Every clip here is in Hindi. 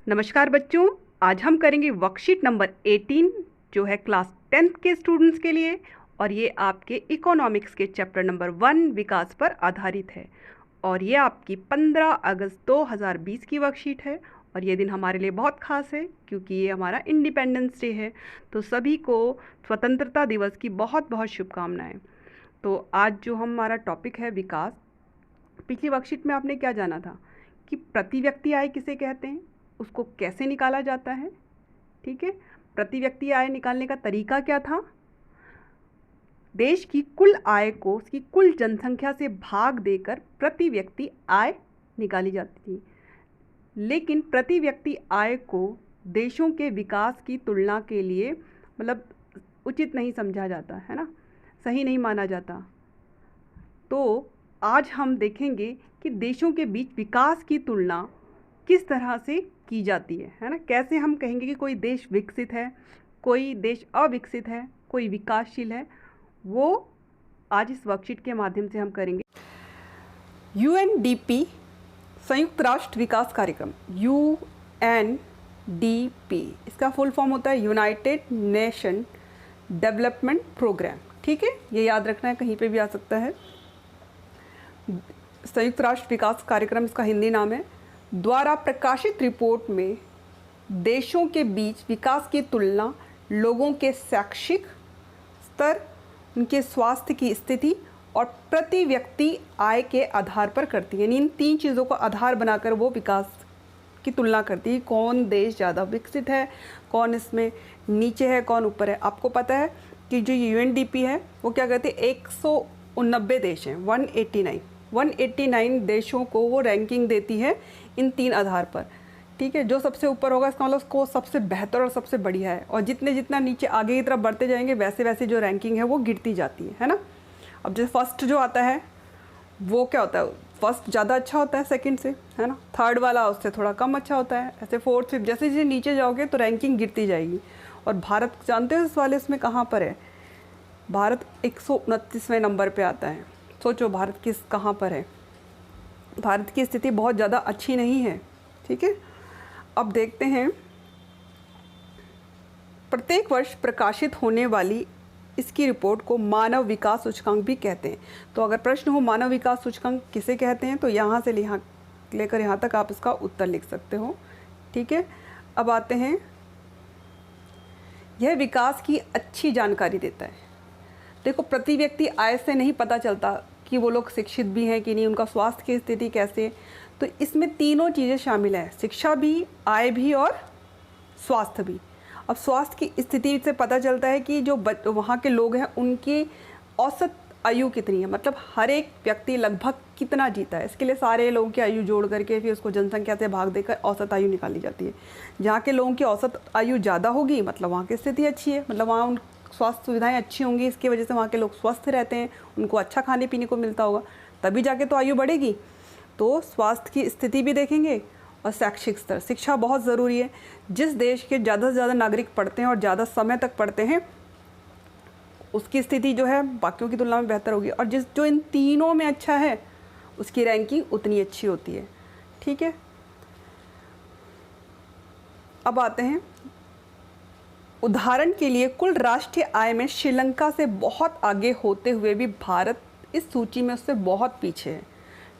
नमस्कार बच्चों, आज हम करेंगे वर्कशीट नंबर 18 जो है क्लास 10th के स्टूडेंट्स के लिए। और ये आपके इकोनॉमिक्स के चैप्टर नंबर 1 विकास पर आधारित है। और ये आपकी 15 अगस्त 2020 की वर्कशीट है। और ये दिन हमारे लिए बहुत खास है क्योंकि ये हमारा इंडिपेंडेंस डे है। तो सभी को स्वतंत्रता दिवस की बहुत बहुत शुभकामनाएं। तो आज जो हमारा टॉपिक है विकास, पिछली वर्कशीट में आपने क्या जाना था कि प्रति व्यक्ति आय किसे कहते हैं, उसको कैसे निकाला जाता है। ठीक है, प्रति व्यक्ति आय निकालने का तरीका क्या था। देश की कुल आय को उसकी कुल जनसंख्या से भाग देकर प्रति व्यक्ति आय निकाली जाती थी। लेकिन प्रति व्यक्ति आय को देशों के विकास की तुलना के लिए उचित नहीं समझा जाता है ना, सही नहीं माना जाता। तो आज हम देखेंगे कि देशों के बीच विकास की तुलना किस तरह से की जाती है ना। कैसे हम कहेंगे कि कोई देश विकसित है, कोई देश अविकसित है, कोई विकासशील है, वो आज इस वर्कशीट के माध्यम से हम करेंगे। UNDP संयुक्त राष्ट्र विकास कार्यक्रम, UNDP इसका फुल फॉर्म होता है यूनाइटेड नेशन डेवलपमेंट प्रोग्राम। ठीक है, ये याद रखना है, कहीं पे भी आ सकता है। संयुक्त राष्ट्र विकास कार्यक्रम इसका हिंदी नाम है। द्वारा प्रकाशित रिपोर्ट में देशों के बीच विकास की तुलना लोगों के शैक्षिक स्तर, उनके स्वास्थ्य की स्थिति और प्रति व्यक्ति आय के आधार पर करती है। यानी इन तीन चीज़ों को आधार बनाकर वो विकास की तुलना करती है। कौन देश ज़्यादा विकसित है, कौन इसमें नीचे है, कौन ऊपर है। आपको पता है कि जो UNDP है वो क्या कहते हैं, 189 देश हैं, 189 देशों को वो रैंकिंग देती है इन तीन आधार पर। ठीक है, जो सबसे ऊपर होगा इसका मतलब उसको सबसे बेहतर और सबसे बढ़िया है। और जितना नीचे आगे की तरफ बढ़ते जाएंगे वैसे वैसे जो रैंकिंग है वो गिरती जाती है ना। अब जैसे फर्स्ट जो आता है वो क्या होता है, फर्स्ट ज़्यादा अच्छा होता है सेकंड से, है ना। थर्ड वाला उससे थोड़ा कम अच्छा होता है, ऐसे फोर्थ फिफ्थ जैसे जैसे नीचे जाओगे तो रैंकिंग गिरती जाएगी। और भारत जानते हो इस वाले इसमें कहाँ पर है, भारत 129वें नंबर पर आता है। सोचो भारत किस कहाँ पर है। भारत की स्थिति बहुत ज़्यादा अच्छी नहीं है। ठीक है, अब देखते हैं। प्रत्येक वर्ष प्रकाशित होने वाली इसकी रिपोर्ट को मानव विकास सूचकांक भी कहते हैं। तो अगर प्रश्न हो मानव विकास सूचकांक किसे कहते हैं, तो यहाँ से लेकर यहाँ तक आप इसका उत्तर लिख सकते हो। ठीक है, अब आते हैं। यह विकास की अच्छी जानकारी देता है। देखो, प्रति व्यक्ति आय से नहीं पता चलता कि वो लोग शिक्षित भी हैं कि नहीं, उनका स्वास्थ्य की स्थिति कैसे है। तो इसमें तीनों चीज़ें शामिल हैं, शिक्षा भी, आय भी और स्वास्थ्य भी। अब स्वास्थ्य की स्थिति से पता चलता है कि जो वहाँ के लोग हैं उनकी औसत आयु कितनी है, मतलब हर एक व्यक्ति लगभग कितना जीता है। इसके लिए सारे लोगों की आयु जोड़ करके फिर उसको जनसंख्या से भाग देकर औसत आयु निकाली जाती है। जहाँ के लोगों की औसत आयु ज़्यादा होगी मतलब वहाँ की स्थिति अच्छी है, मतलब वहाँ उन स्वास्थ्य सुविधाएं अच्छी होंगी, इसकी वजह से वहाँ के लोग स्वस्थ रहते हैं, उनको अच्छा खाने पीने को मिलता होगा, तभी जाके तो आयु बढ़ेगी। तो स्वास्थ्य की स्थिति भी देखेंगे और शैक्षिक स्तर, शिक्षा बहुत ज़रूरी है। जिस देश के ज़्यादा से ज़्यादा नागरिक पढ़ते हैं और ज़्यादा समय तक पढ़ते हैं उसकी स्थिति जो है बाकियों की तुलना में बेहतर होगी। और जो इन तीनों में अच्छा है उसकी रैंकिंग उतनी अच्छी होती है। ठीक है, अब आते हैं। उदाहरण के लिए कुल राष्ट्रीय आय में श्रीलंका से बहुत आगे होते हुए भी भारत इस सूची में उससे बहुत पीछे है।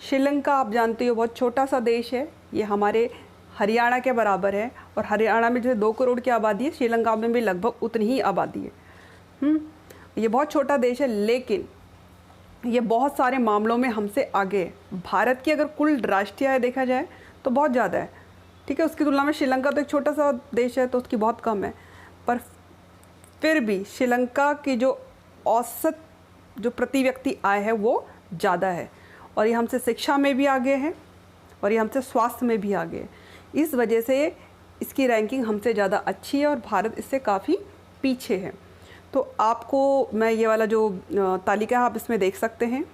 श्रीलंका आप जानते हो बहुत छोटा सा देश है, ये हमारे हरियाणा के बराबर है। और हरियाणा में जो 2 करोड़ की आबादी है, श्रीलंका में भी लगभग उतनी ही आबादी है। ये बहुत छोटा देश है लेकिन ये बहुत सारे मामलों में हमसे आगे है। भारत की अगर कुल राष्ट्रीय आय देखा जाए तो बहुत ज़्यादा है। ठीक है, उसकी तुलना में श्रीलंका तो एक छोटा सा देश है तो उसकी बहुत कम है। पर फिर भी श्रीलंका की जो औसत जो प्रति व्यक्ति आय है वो ज़्यादा है। और ये हमसे शिक्षा में भी आगे है और ये हमसे स्वास्थ्य में भी आगे है। इस वजह से इसकी रैंकिंग हमसे ज़्यादा अच्छी है और भारत इससे काफ़ी पीछे है। तो आपको मैं ये वाला जो तालिका है आप इसमें देख सकते हैं।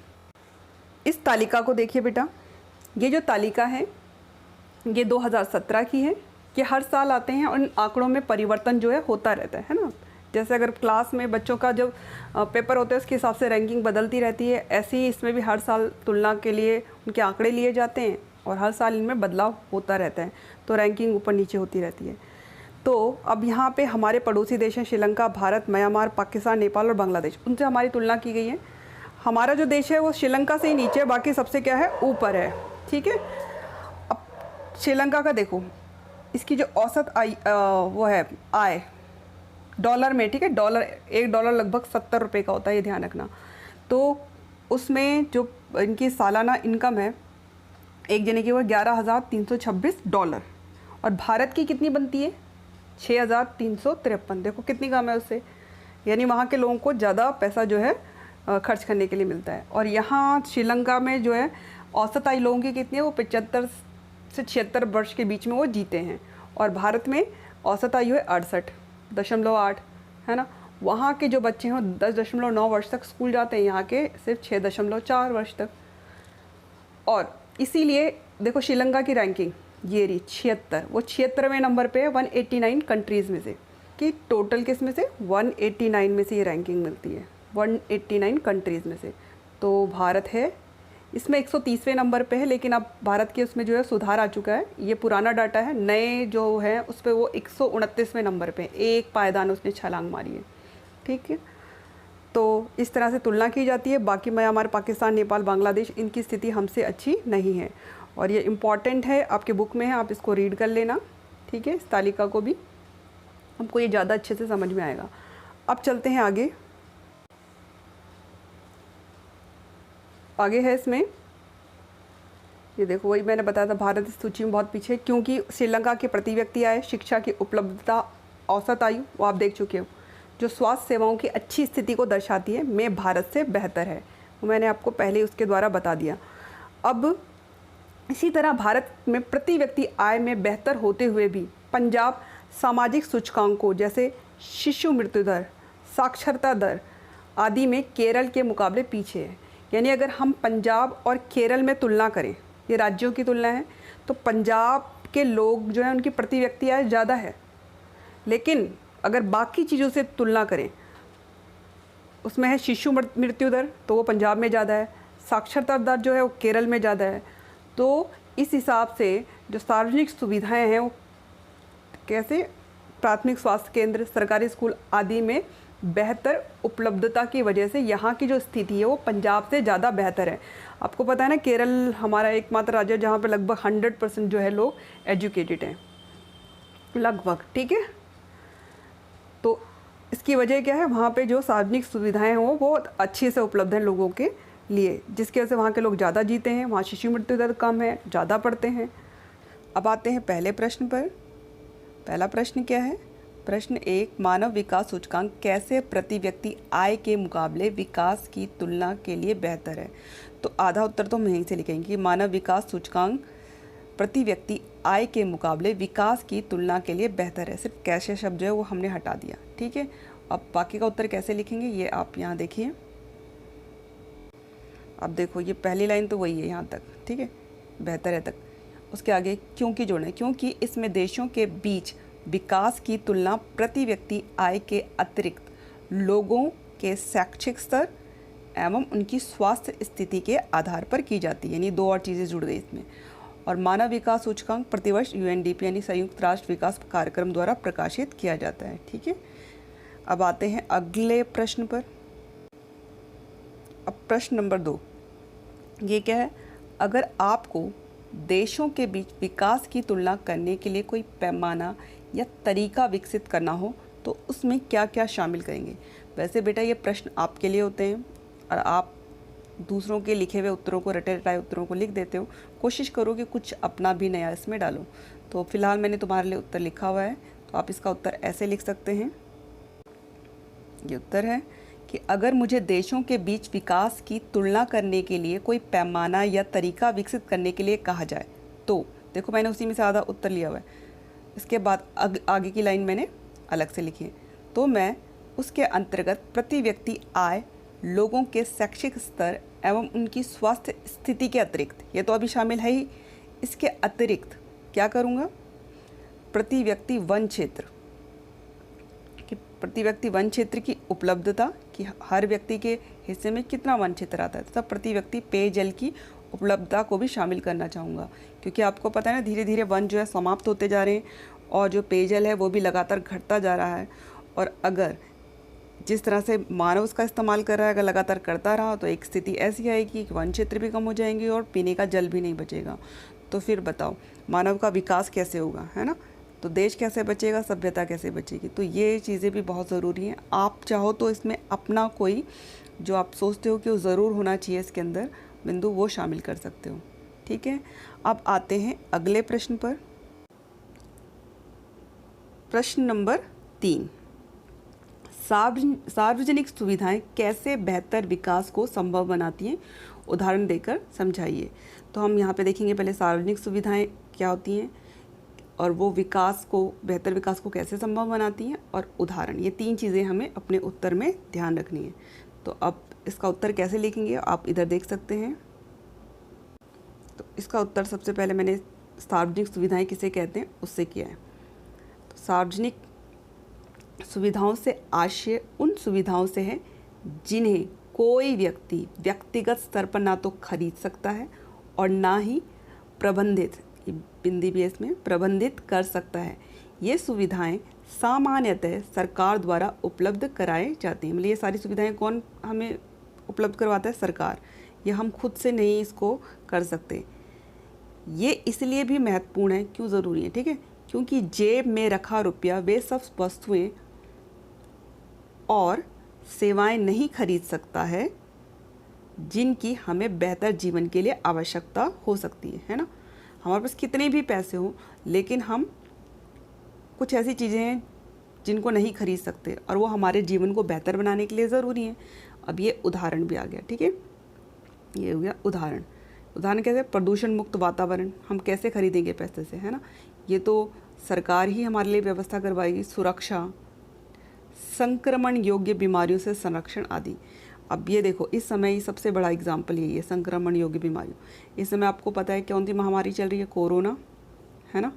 इस तालिका को देखिए बेटा, ये जो तालिका है ये 2017 की है। ये हर साल आते हैं और इन आंकड़ों में परिवर्तन जो है होता रहता है ना। जैसे अगर क्लास में बच्चों का जब पेपर होता है उसके हिसाब से रैंकिंग बदलती रहती है, ऐसे ही इसमें भी हर साल तुलना के लिए उनके आंकड़े लिए जाते हैं और हर साल इनमें बदलाव होता रहता है, तो रैंकिंग ऊपर नीचे होती रहती है। तो अब यहाँ पे हमारे पड़ोसी देश हैं श्रीलंका, भारत, म्यांमार, पाकिस्तान, नेपाल और बांग्लादेश, उनसे हमारी तुलना की गई है। हमारा जो देश है वो श्रीलंका से ही नीचे है, बाकी सबसे क्या है, ऊपर है। ठीक है, अब श्रीलंका का देखो, इसकी जो औसत आय वो है आय डॉलर में, ठीक है, $1 लगभग 70 रुपये का होता है, ये ध्यान रखना। तो उसमें जो इनकी सालाना इनकम है एक जने की वो $11,326, और भारत की कितनी बनती है 6,353। देखो कितनी कम है उससे, यानी वहाँ के लोगों को ज़्यादा पैसा जो है खर्च करने के लिए मिलता है। और यहाँ श्रीलंका में जो है औसत आयु लोगों की कितनी है, वो 75 से 76 वर्ष के बीच में वो जीते हैं, और भारत में औसत आयु है 68.8, है ना। वहाँ के जो बच्चे हैं वो 10.9 वर्ष तक स्कूल जाते हैं, यहाँ के सिर्फ 6.4 वर्ष तक। और इसीलिए देखो श्रीलंका की रैंकिंग ये रही 76, वो 76वें नंबर पे है 189 कंट्रीज़ में से, कि टोटल किस में से 189 में से ये रैंकिंग मिलती है, 189 कंट्रीज़ में से। तो भारत है इसमें 130वें नंबर पे है, लेकिन अब भारत के उसमें जो है सुधार आ चुका है, ये पुराना डाटा है, नए जो है उस पर वो 129वें नंबर पे, एक पायदान उसने छलांग मारी है। ठीक है, तो इस तरह से तुलना की जाती है। बाकी म्यांमार, पाकिस्तान, नेपाल, बांग्लादेश, इनकी स्थिति हमसे अच्छी नहीं है, और ये इम्पॉर्टेंट है, आपके बुक में है, आप इसको रीड कर लेना। ठीक है, इस तालिका को भी, हमको ये ज़्यादा अच्छे से समझ में आएगा। अब चलते हैं आगे। आगे है इसमें, ये देखो वही मैंने बताया था, भारत इस सूची में बहुत पीछे, क्योंकि श्रीलंका के प्रति व्यक्ति आय, शिक्षा की उपलब्धता, औसत आयु वो आप देख चुके हो, जो स्वास्थ्य सेवाओं की अच्छी स्थिति को दर्शाती है, में भारत से बेहतर है, वो मैंने आपको पहले उसके द्वारा बता दिया। अब इसी तरह भारत में प्रति व्यक्ति आय में बेहतर होते हुए भी पंजाब सामाजिक सूचकांकों जैसे शिशु मृत्यु दर, साक्षरता दर आदि में केरल के मुकाबले पीछे है। यानी अगर हम पंजाब और केरल में तुलना करें, ये राज्यों की तुलना है, तो पंजाब के लोग जो है उनकी प्रति व्यक्ति आय ज़्यादा है, लेकिन अगर बाकी चीज़ों से तुलना करें, उसमें है शिशु मृत्यु दर, तो वो पंजाब में ज़्यादा है, साक्षरता दर जो है वो केरल में ज़्यादा है। तो इस हिसाब से जो सार्वजनिक सुविधाएं हैं वो कैसे, प्राथमिक स्वास्थ्य केंद्र, सरकारी स्कूल आदि में बेहतर उपलब्धता की वजह से यहाँ की जो स्थिति है वो पंजाब से ज़्यादा बेहतर है। आपको पता है ना, केरल हमारा एकमात्र राज्य है जहाँ पे लगभग 100% जो है लोग एजुकेटेड हैं, लगभग। ठीक है, तो इसकी वजह क्या है, वहाँ पे जो सार्वजनिक सुविधाएं हैं वो बहुत अच्छे से उपलब्ध हैं लोगों के लिए, जिसकी वजह से वहाँ के लोग ज़्यादा जीते हैं, वहाँ शिशु मृत्यु दर कम है, ज़्यादा पढ़ते हैं। अब आते हैं पहले प्रश्न पर। पहला प्रश्न क्या है, प्रश्न 1, मानव विकास सूचकांक कैसे प्रति व्यक्ति आय के मुकाबले विकास की तुलना के लिए बेहतर है। तो आधा उत्तर तो हम यहीं से लिखेंगे कि मानव विकास सूचकांक प्रति व्यक्ति आय के मुकाबले विकास की तुलना के लिए बेहतर है। सिर्फ कैसे शब्द जो है वो हमने हटा दिया। ठीक है, अब बाकी का उत्तर कैसे लिखेंगे ये आप यहाँ देखिए। अब देखो ये पहली लाइन तो वही है यहाँ तक, ठीक है, बेहतर है तक। उसके आगे क्योंकि जोड़ना है, क्योंकि इसमें देशों के बीच विकास की तुलना प्रति व्यक्ति आय के अतिरिक्त लोगों के शैक्षिक स्तर एवं उनकी स्वास्थ्य स्थिति के आधार पर की जाती है। यानी दो और चीज़ें जुड़ गई इसमें। और मानव विकास सूचकांक प्रतिवर्ष UNDP यानी संयुक्त राष्ट्र विकास कार्यक्रम द्वारा प्रकाशित किया जाता है। ठीक है, अब आते हैं अगले प्रश्न पर। अब प्रश्न नंबर 2, ये क्या है, अगर आपको देशों के बीच विकास की तुलना करने के लिए कोई पैमाना या तरीका विकसित करना हो तो उसमें क्या क्या शामिल करेंगे। वैसे बेटा ये प्रश्न आपके लिए होते हैं और आप दूसरों के लिखे हुए उत्तरों को, रटे रटाए उत्तरों को लिख देते हो। कोशिश करो कि कुछ अपना भी नया इसमें डालो। तो फिलहाल मैंने तुम्हारे लिए उत्तर लिखा हुआ है, तो आप इसका उत्तर ऐसे लिख सकते हैं। ये उत्तर है कि अगर मुझे देशों के बीच विकास की तुलना करने के लिए कोई पैमाना या तरीका विकसित करने के लिए कहा जाए तो, देखो मैंने उसी में से आधा उत्तर लिया हुआ है, इसके बाद आगे की लाइन मैंने अलग से लिखी है। तो मैं उसके अंतर्गत प्रति व्यक्ति आय, लोगों के शैक्षिक स्तर एवं उनकी स्वास्थ्य स्थिति के अतिरिक्त, ये तो अभी शामिल है ही, इसके अतिरिक्त क्या करूँगा, प्रति व्यक्ति वन क्षेत्र, कि प्रति व्यक्ति वन क्षेत्र की उपलब्धता, कि हर व्यक्ति के हिस्से में कितना वन क्षेत्र आता है, तथा प्रति व्यक्ति पेयजल की उपलब्धता को भी शामिल करना चाहूँगा, क्योंकि आपको पता है ना धीरे धीरे वन जो है समाप्त होते जा रहे हैं और जो पेयजल है वो भी लगातार घटता जा रहा है। और अगर जिस तरह से मानव उसका इस्तेमाल कर रहा है अगर लगातार करता रहा तो एक स्थिति ऐसी आएगी कि वन क्षेत्र भी कम हो जाएंगे और पीने का जल भी नहीं बचेगा। तो फिर बताओ मानव का विकास कैसे होगा, है ना? तो देश कैसे बचेगा, सभ्यता कैसे बचेगी? तो ये चीज़ें भी बहुत ज़रूरी हैं। आप चाहो तो इसमें अपना कोई जो आप सोचते हो कि वो ज़रूर होना चाहिए इसके अंदर बिंदु, वो शामिल कर सकते हो। ठीक है, अब आते हैं अगले प्रश्न पर। प्रश्न नंबर 3, सार्वजनिक सुविधाएं कैसे बेहतर विकास को संभव बनाती हैं, उदाहरण देकर समझाइए। तो हम यहाँ पे देखेंगे पहले सार्वजनिक सुविधाएं क्या होती हैं और वो विकास को, बेहतर विकास को कैसे संभव बनाती हैं, और उदाहरण, ये 3 चीज़ें हमें अपने उत्तर में ध्यान रखनी है। तो अब इसका उत्तर कैसे लिखेंगे आप इधर देख सकते हैं। तो इसका उत्तर सबसे पहले मैंने सार्वजनिक सुविधाएं किसे कहते हैं उससे किया है। तो सार्वजनिक सुविधाओं से आशय उन सुविधाओं से है जिन्हें कोई व्यक्ति व्यक्तिगत स्तर पर ना तो खरीद सकता है और ना ही प्रबंधित, बिंदी भी इसमें, प्रबंधित कर सकता है। ये सुविधाएं सामान्यतः सरकार द्वारा उपलब्ध कराए जाती हैं। मतलब ये सारी सुविधाएं कौन हमें उपलब्ध करवाता है? सरकार। ये हम खुद से नहीं इसको कर सकते। ये इसलिए भी महत्वपूर्ण है, क्यों ज़रूरी है? ठीक है, क्योंकि जेब में रखा रुपया वे सब वस्तुएं और सेवाएं नहीं खरीद सकता है जिनकी हमें बेहतर जीवन के लिए आवश्यकता हो सकती है ना? हमारे पास कितने भी पैसे हों लेकिन हम कुछ ऐसी चीज़ें हैं जिनको नहीं खरीद सकते और वो हमारे जीवन को बेहतर बनाने के लिए ज़रूरी है। अब ये उदाहरण भी आ गया। ठीक है, ये हो गया उदाहरण। उदाहरण कैसे? प्रदूषण मुक्त वातावरण हम कैसे खरीदेंगे पैसे से, है ना? ये तो सरकार ही हमारे लिए व्यवस्था करवाएगी। सुरक्षा, संक्रमण योग्य बीमारियों से संरक्षण आदि। अब ये देखो, इस समय सबसे बड़ा एग्जाम्पल यही है, संक्रमण योग्य बीमारियों। इस समय आपको पता है कौन सी महामारी चल रही है? कोरोना, है ना?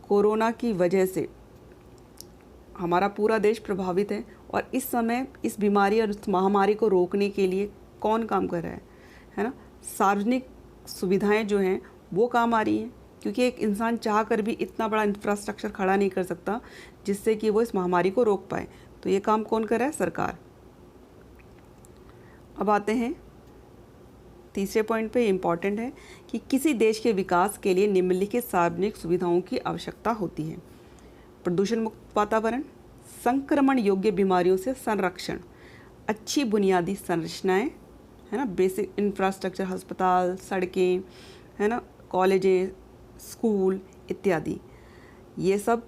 कोरोना की वजह से हमारा पूरा देश प्रभावित है और इस समय इस बीमारी और इस महामारी को रोकने के लिए कौन काम कर रहा है ना? सार्वजनिक सुविधाएं जो हैं वो काम आ रही हैं, क्योंकि एक इंसान चाह कर भी इतना बड़ा इंफ्रास्ट्रक्चर खड़ा नहीं कर सकता जिससे कि वो इस महामारी को रोक पाए। तो ये काम कौन कर रहा है? सरकार। अब आते हैं तीसरे पॉइंट पे। इम्पॉर्टेंट है कि किसी देश के विकास के लिए निम्नलिखित सार्वजनिक सुविधाओं की आवश्यकता होती है। प्रदूषण मुक्त वातावरण, संक्रमण योग्य बीमारियों से संरक्षण, अच्छी बुनियादी संरचनाएं, है ना, बेसिक इंफ्रास्ट्रक्चर, अस्पताल, सड़कें, है ना, कॉलेजें, स्कूल इत्यादि। ये सब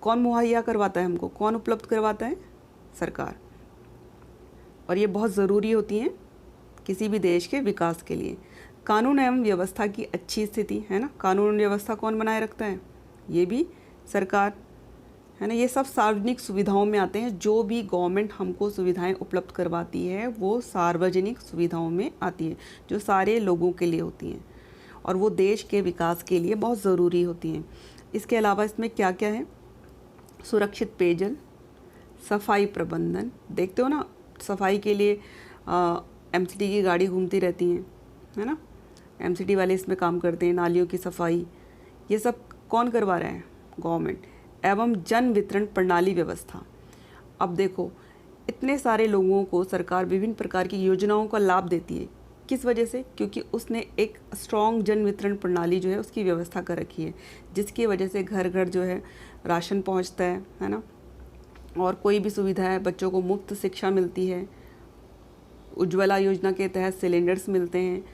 कौन मुहैया करवाता है हमको? कौन उपलब्ध करवाता है? सरकार। और ये बहुत ज़रूरी होती हैं किसी भी देश के विकास के लिए। कानून एवं व्यवस्था की अच्छी स्थिति, है ना, कानून व्यवस्था कौन बनाए रखता है? ये भी सरकार, है ना। ये सब सार्वजनिक सुविधाओं में आते हैं। जो भी गवर्नमेंट हमको सुविधाएं उपलब्ध करवाती है वो सार्वजनिक सुविधाओं में आती है, जो सारे लोगों के लिए होती हैं और वो देश के विकास के लिए बहुत ज़रूरी होती हैं। इसके अलावा इसमें क्या क्या है? सुरक्षित पेयजल, सफाई प्रबंधन, देखते हो ना सफाई के लिए एमसीडी की गाड़ी घूमती रहती हैं, है ना, एमसीडी वाले इसमें काम करते हैं। नालियों की सफाई, ये सब कौन करवा रहे हैं? गवर्नमेंट। एवं जन वितरण प्रणाली व्यवस्था। अब देखो, इतने सारे लोगों को सरकार विभिन्न प्रकार की योजनाओं का लाभ देती है। किस वजह से? क्योंकि उसने एक स्ट्रॉन्ग जन वितरण प्रणाली जो है उसकी व्यवस्था कर रखी है, जिसकी वजह से घर घर जो है राशन पहुंचता है ना, और कोई भी सुविधा है, बच्चों को मुफ्त शिक्षा मिलती है, उज्ज्वला योजना के तहत सिलेंडर्स मिलते हैं,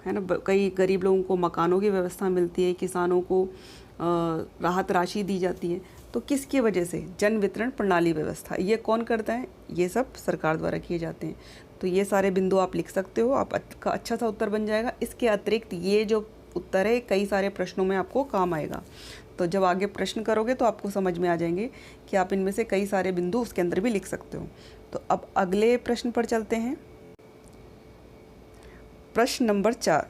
है ना, कई गरीब लोगों को मकानों की व्यवस्था मिलती है, किसानों को राहत राशि दी जाती है। तो किसकी वजह से? जन वितरण प्रणाली व्यवस्था। ये कौन करता है? ये सब सरकार द्वारा किए जाते हैं। तो ये सारे बिंदु आप लिख सकते हो, आपका अच्छा सा उत्तर बन जाएगा। इसके अतिरिक्त ये जो उत्तर है कई सारे प्रश्नों में आपको काम आएगा। तो जब आगे प्रश्न करोगे तो आपको समझ में आ जाएंगे कि आप इनमें से कई सारे बिंदु उसके अंदर भी लिख सकते हो। तो अब अगले प्रश्न पर चलते हैं। प्रश्न नंबर 4,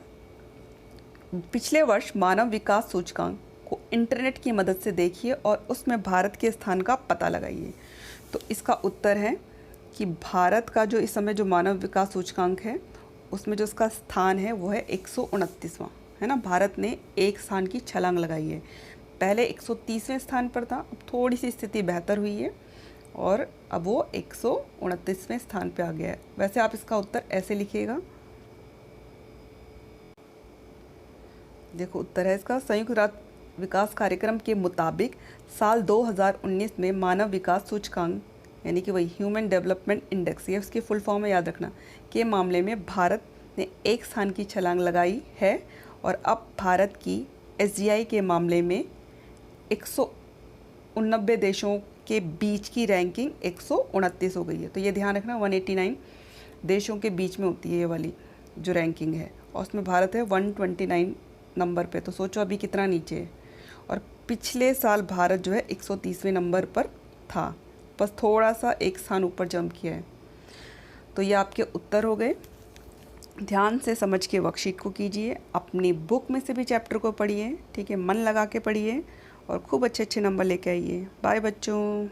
पिछले वर्ष मानव विकास सूचकांक को इंटरनेट की मदद से देखिए और उसमें भारत के स्थान का पता लगाइए। तो इसका उत्तर है कि भारत का जो इस समय जो मानव विकास सूचकांक है उसमें जो उसका स्थान है वो है 129वां, है ना। भारत ने एक स्थान की छलांग लगाई है। पहले 130वें स्थान पर था, अब थोड़ी सी स्थिति बेहतर हुई है और अब वो 129वें स्थान पे आ गया है। वैसे आप इसका उत्तर ऐसे लिखिएगा, देखो उत्तर है इसका, संयुक्त राष्ट्र विकास कार्यक्रम के मुताबिक साल 2019 में मानव विकास सूचकांक यानी कि वही ह्यूमन डेवलपमेंट इंडेक्स, ये उसकी फुल फॉर्म है, याद रखना, के मामले में भारत ने एक स्थान की छलांग लगाई है और अब भारत की SGI के मामले में 189 देशों के बीच की रैंकिंग 129 हो गई है। तो ये ध्यान रखना, 189 देशों के बीच में होती है ये वाली जो रैंकिंग है, और उसमें भारत है 129 नंबर पे। तो सोचो अभी कितना नीचे है। और पिछले साल भारत जो है 130वें नंबर पर था, बस थोड़ा सा एक स्थान ऊपर जंप किया है। तो ये आपके उत्तर हो गए। ध्यान से समझ के वर्कशीट को कीजिए, अपनी बुक में से भी चैप्टर को पढ़िए, ठीक है, मन लगा के पढ़िए और खूब अच्छे अच्छे नंबर लेके आइए। बाय बच्चों।